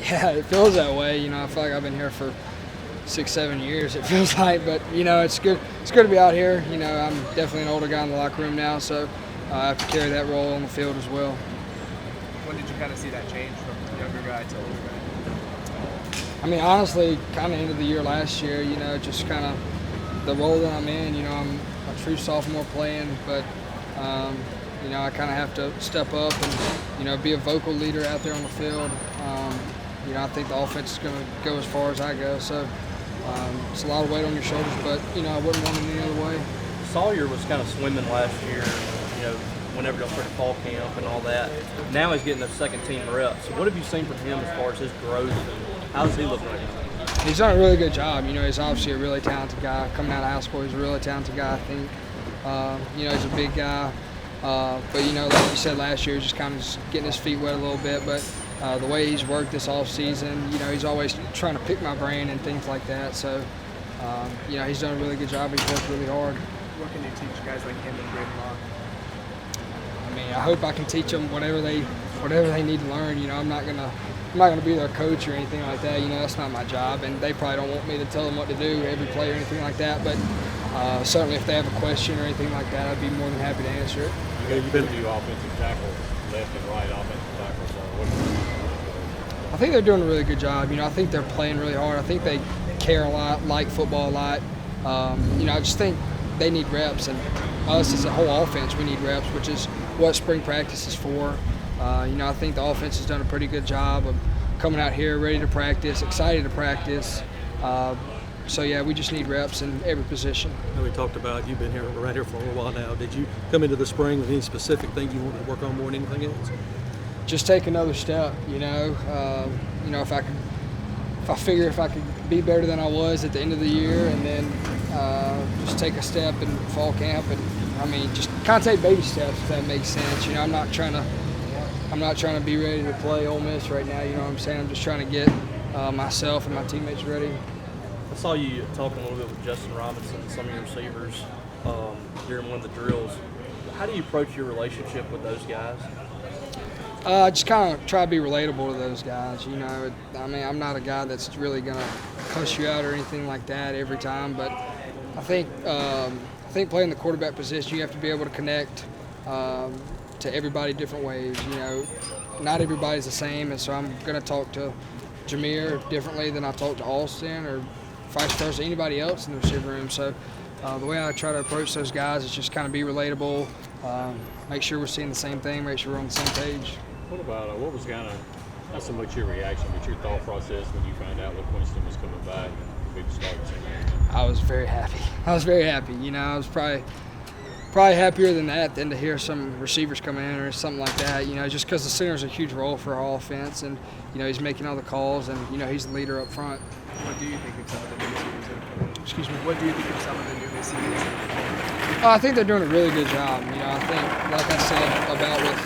Yeah, it feels that way. I feel like I've been here for 6, 7 years. It feels like, but it's good. It's good to be out here. I'm definitely an older guy in the locker room now, so I have to carry that role on the field as well. When did you kind of see that change from younger guy to older guy? Honestly, kind of end of the year last year. Just kind of the role that I'm in. I'm a true sophomore playing, but I kind of have to step up and be a vocal leader out there on the field. I think the offense is going to go as far as I go. So it's a lot of weight on your shoulders, but I wouldn't want it any other way. Sawyer was kind of swimming last year, whenever they started fall camp and all that. Now he's getting those second team reps. So what have you seen from him as far as his growth and how does he look right now? He's done a really good job. He's obviously a really talented guy. Coming out of high school, he's a really talented guy, I think. He's a big guy. But, like you said last year, he was just kind of getting his feet wet a little bit. But the way he's worked this offseason, he's always trying to pick my brain and things like that. So, he's done a really good job. He's worked really hard. What can you teach guys like him and Braden Locke? I hope I can teach them whatever they need to learn. I'm not gonna be their coach or anything like that. That's not my job, and they probably don't want me to tell them what to do every play or anything like that. But certainly, if they have a question or anything like that, I'd be more than happy to answer it. You've been to offensive tackles, left and right offensive tackles. I think they're doing a really good job. I think they're playing really hard. I think they care a lot, like football a lot. I just think they need reps, and us as a whole offense, we need reps, which is what spring practice is for. I think the offense has done a pretty good job of coming out here ready to practice, excited to practice. So, we just need reps in every position. We talked about you've been here right here for a little while now. Did you come into the spring with any specific thing you wanted to work on more than anything else? Just take another step, if I figure if I could be better than I was at the end of the year, and then just take a step in fall camp, and just kind of take baby steps, if that makes sense. I'm not trying to be ready to play Ole Miss right now. You know what I'm saying? I'm just trying to get myself and my teammates ready. I saw you talking a little bit with Justin Robinson and some of your receivers during one of the drills. How do you approach your relationship with those guys? Just kind of try to be relatable to those guys. I'm not a guy that's really going to cuss you out or anything like that every time, but I think playing the quarterback position, you have to be able to connect to everybody different ways. Not everybody's the same, and so I'm going to talk to Jameer differently than I talk to Alston or vice versa, anybody else in the receiver room. So the way I try to approach those guys is just kind of be relatable, make sure we're seeing the same thing, make sure we're on the same page. What about what was kind of not so much your reaction, but your thought process when you found out that Winston was coming back and be the starting center? I was very happy. I was probably happier than that than to hear some receivers come in or something like that. Just because the center's a huge role for our offense, and he's making all the calls, and he's the leader up front. What do you think of some of the new receivers? Excuse me. What do you think of some of the new receivers? I think they're doing a really good job. I think, like I said about with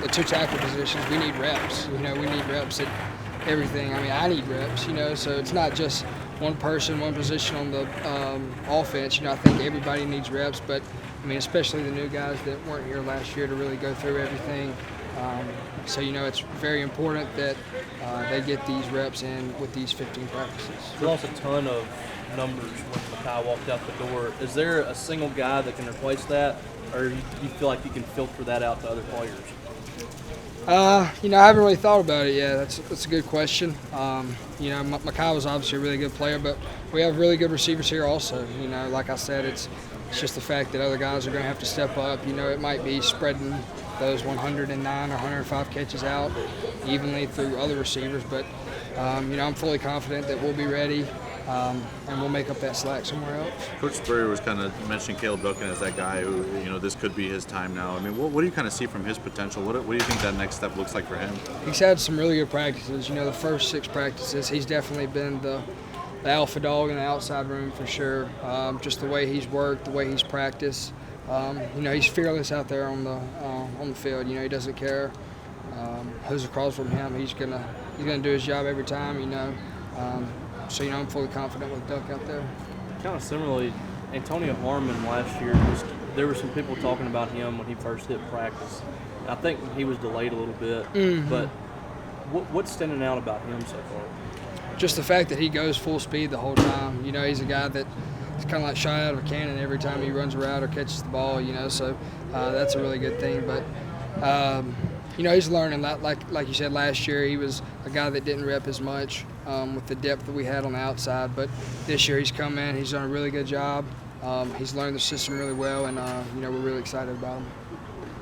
the two tackle positions, we need reps. We need reps at everything. I need reps. So it's not just one person, one position on the offense. I think everybody needs reps, but especially the new guys that weren't here last year to really go through everything. So it's very important that they get these reps in with these 15 practices. You lost a ton of numbers when Makai walked out the door. Is there a single guy that can replace that, or you feel like you can filter that out to other players? I haven't really thought about it yet. That's a good question. Makai was obviously a really good player, but we have really good receivers here also. Like I said, it's just the fact that other guys are going to have to step up. It might be spreading those 109 or 105 catches out evenly through other receivers, but I'm fully confident that we'll be ready. And we'll make up that slack somewhere else. Coach Spurrier was kind of mentioning Caleb Duncan as that guy who, this could be his time now. What do you kind of see from his potential? What do you think that next step looks like for him? He's had some really good practices. The first 6 practices, he's definitely been the alpha dog in the outside room for sure. Just the way he's worked, the way he's practiced. He's fearless out there on the field. He doesn't care who's across from him. He's gonna do his job every time. So, I'm fully confident with Duck out there. Kind of similarly, Antonio Harmon last year, there were some people talking about him when he first hit practice. I think he was delayed a little bit, but What's standing out about him so far? Just the fact that he goes full speed the whole time. You know, he's a guy that is kind of like shot out of a cannon every time he runs a route or catches the ball. You know, so that's a really good thing. But you know, he's learning. Like you said, last year he was a guy that didn't rep as much with the depth that we had on the outside. But this year he's come in. He's done a really good job. He's learned the system really well, and you know, we're really excited about him.